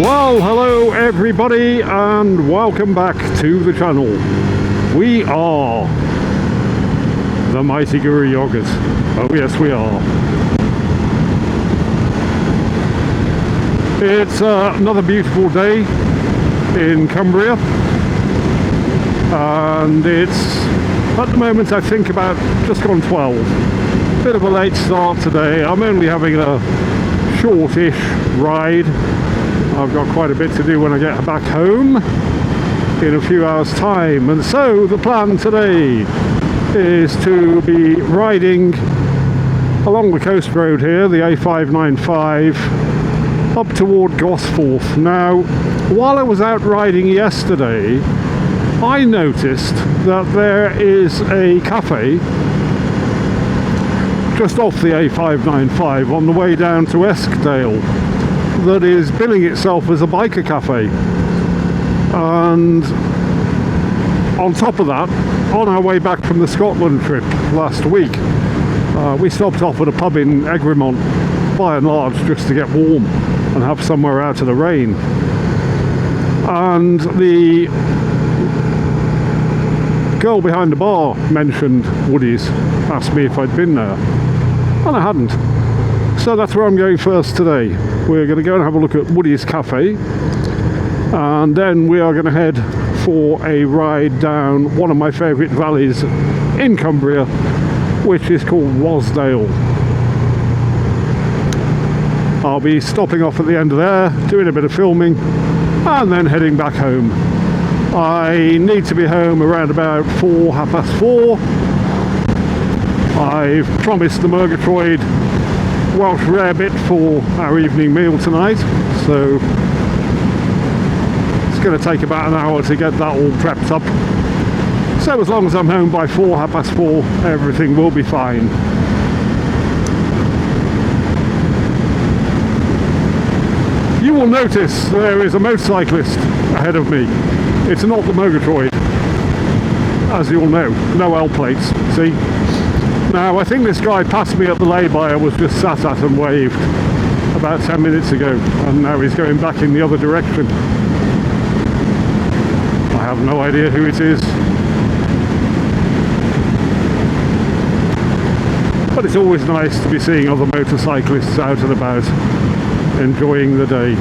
Well, hello everybody and welcome back to the channel. We are the Mighty Guru Yogurt. Oh yes, we are. It's another beautiful day in Cumbria, and it's at the moment I think about just gone 12. Bit of a late start today. I'm only having a shortish ride. I've got quite a bit to do when I get back home in a few hours time, and so the plan today is to be riding along the coast road here, the A595, up toward Gosforth. Now, while I was out riding yesterday, I noticed that there is a cafe just off the A595 on the way down to Eskdale that is billing itself as a biker cafe. And on top of that, on our way back from the Scotland trip last week, we stopped off at a pub in Egremont, by and large just to get warm and have somewhere out of the rain. And the girl behind the bar mentioned Woody's, asked me if I'd been there, and I hadn't. So that's where I'm going first today. We're going to go and have a look at Woody's Cafe, and then we are going to head for a ride down one of my favourite valleys in Cumbria, which is called Wasdale. I'll be stopping off at the end of there, doing a bit of filming, and then heading back home. I need to be home around about 4:30. I've promised the Murgatroyd Welsh rarebit for our evening meal tonight, so it's going to take about an hour to get that all prepped up. So as long as I'm home by 4:30, everything will be fine. You will notice there is a motorcyclist ahead of me. It's not the Murgatroyd, as you all know. No L plates, see? Now, I think this guy passed me at the lay-by I was just sat at and waved about 10 minutes ago, and now he's going back in the other direction. I have no idea who it is, but it's always nice to be seeing other motorcyclists out and about, enjoying the day.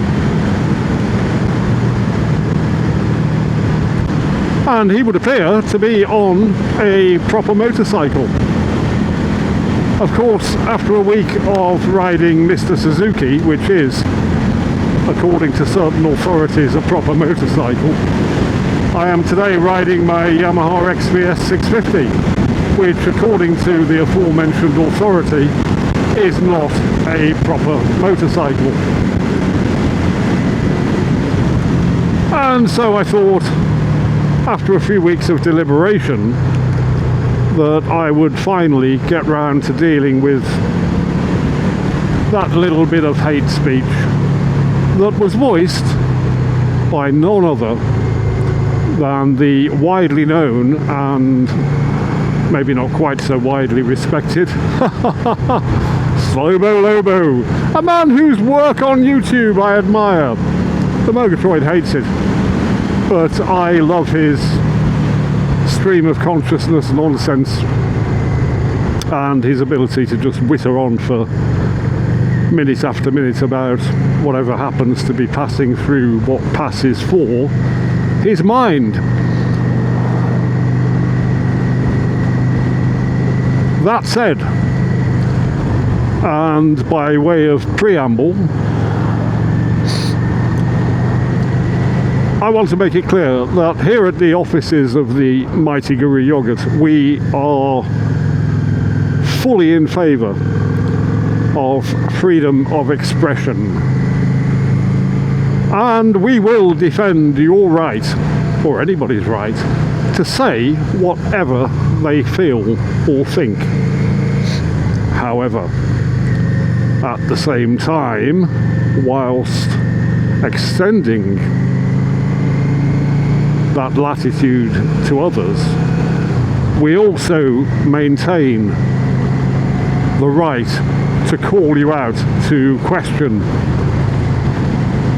And he would appear to be on a proper motorcycle. Of course, after a week of riding Mr. Suzuki, which is, according to certain authorities, a proper motorcycle, I am today riding my Yamaha XVS 650, which, according to the aforementioned authority, is not a proper motorcycle. And so I thought, after a few weeks of deliberation, that I would finally get round to dealing with that little bit of hate speech that was voiced by none other than the widely known and maybe not quite so widely respected SloboLobo, a man whose work on YouTube I admire. The Murgatroyd hates it, but I love his stream of consciousness nonsense and his ability to just witter on for minute after minute about whatever happens to be passing through what passes for his mind. That said, and by way of preamble, I want to make it clear that here at the offices of the Mighty Guru Yogurt, we are fully in favour of freedom of expression. And we will defend your right, or anybody's right, to say whatever they feel or think. However, at the same time, whilst extending that latitude to others, we also maintain the right to call you out, to question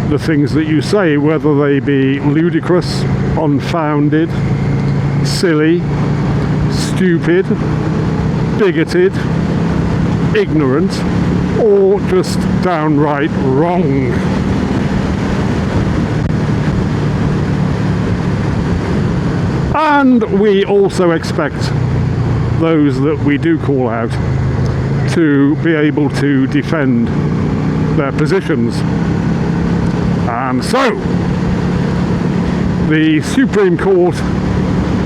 the things that you say, whether they be ludicrous, unfounded, silly, stupid, bigoted, ignorant, or just downright wrong. And we also expect those that we do call out to be able to defend their positions. And so, the Supreme Court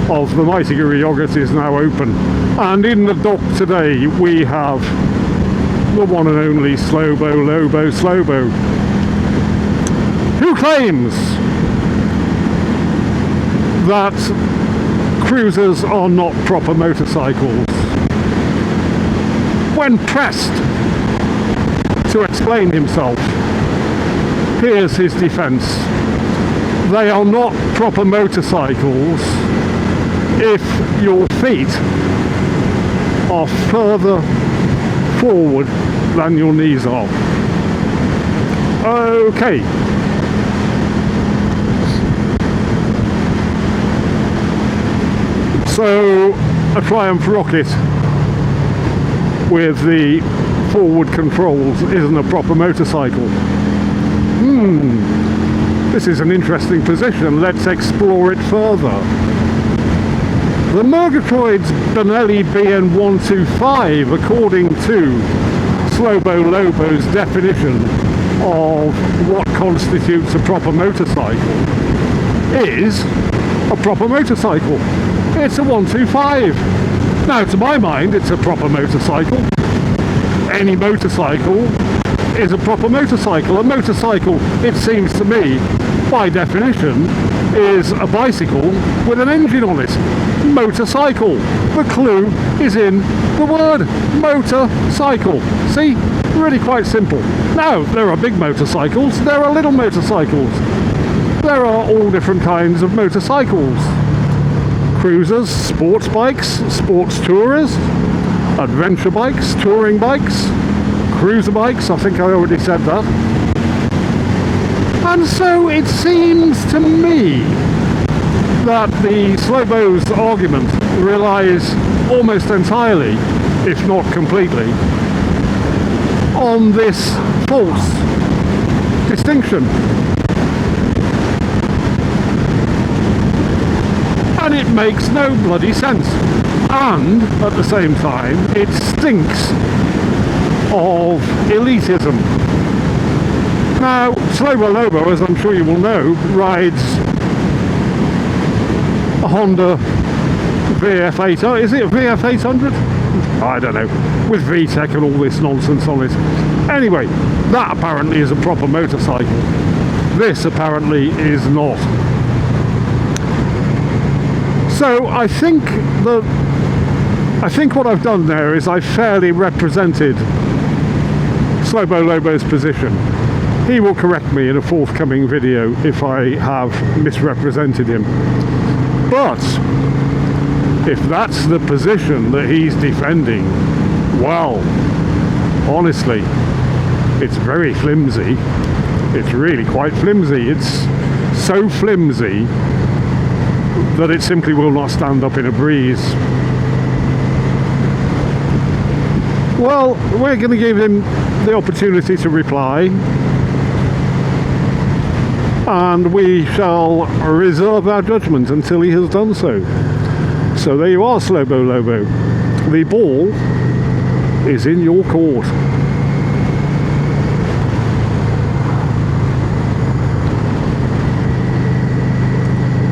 of the mighty Guru Yogurt is now open, and in the dock today we have the one and only SloboLobo, who claims that cruisers are not proper motorcycles. When pressed to explain himself, here's his defence. They are not proper motorcycles if your feet are further forward than your knees are. Okay. So, a Triumph Rocket with the forward controls isn't a proper motorcycle. This is an interesting position. Let's explore it further. The Murgatroyd's Benelli BN125, according to SloboLobo's definition of what constitutes a proper motorcycle, is a proper motorcycle. It's a 125. Now, to my mind, it's a proper motorcycle. Any motorcycle is a proper motorcycle. A motorcycle, it seems to me, by definition, is a bicycle with an engine on it. Motorcycle. The clue is in the word motorcycle. See? Really quite simple. Now, there are big motorcycles, there are little motorcycles. There are all different kinds of motorcycles. Cruisers, sports bikes, sports tourers, adventure bikes, touring bikes, cruiser bikes, I think I already said that. And so it seems to me that the Slobo's argument relies almost entirely, if not completely, on this false distinction. And it makes no bloody sense. And, at the same time, it stinks of elitism. Now, SloboLobo, as I'm sure you will know, rides a Honda VF800. Is it a VF800? I don't know. With VTEC and all this nonsense on it. Anyway, that apparently is a proper motorcycle. This apparently is not. So I think what I've done there is I've fairly represented SloboLobo's position. He will correct me in a forthcoming video if I have misrepresented him. But if that's the position that he's defending, well, honestly, it's very flimsy. It's really quite flimsy. It's so flimsy that it simply will not stand up in a breeze. Well, we're going to give him the opportunity to reply, and we shall reserve our judgment until he has done so. So there you are, SloboLobo. The ball is in your court.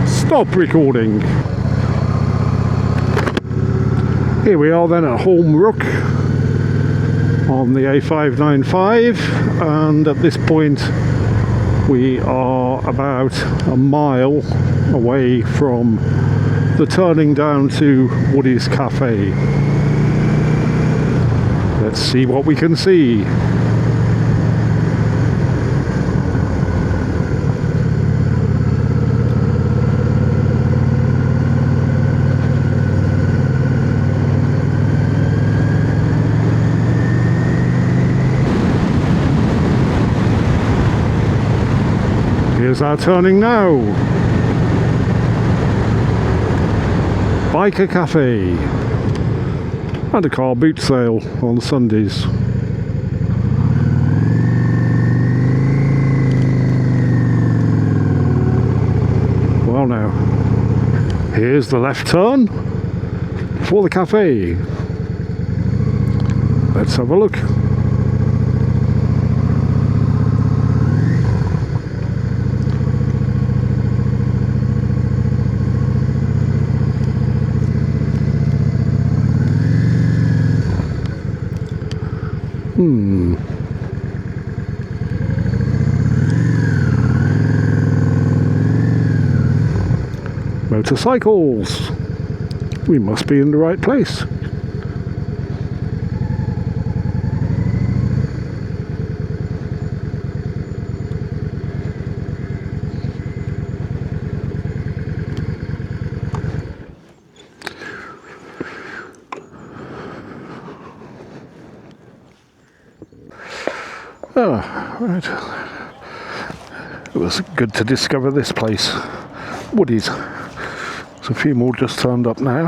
Stop recording. Here we are then at Holmrook on the A595, and at this point we are about a mile away from the turning down to Woody's Cafe. Let's see what we can see. Here's our turning now. Biker Cafe. And a car boot sale on Sundays. Well now, here's the left turn for the cafe. Let's have a look. Motorcycles. We must be in the right place. Oh, right. It was good to discover this place. Woodies. There's a few more just turned up now.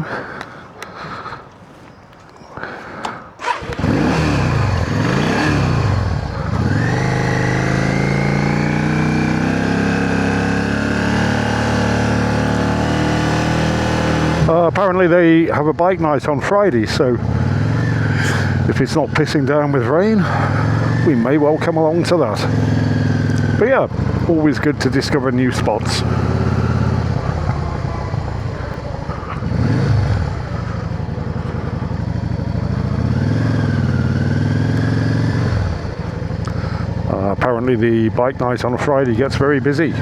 Apparently they have a bike night on Friday, so if it's not pissing down with rain, we may well come along to that. But yeah, always good to discover new spots. Apparently the bike night on a Friday gets very busy.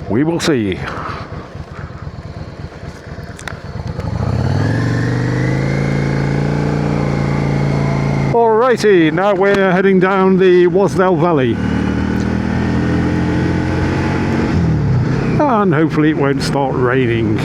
We will see. Alrighty, now we're heading down the Wasdale Valley. And hopefully it won't start raining.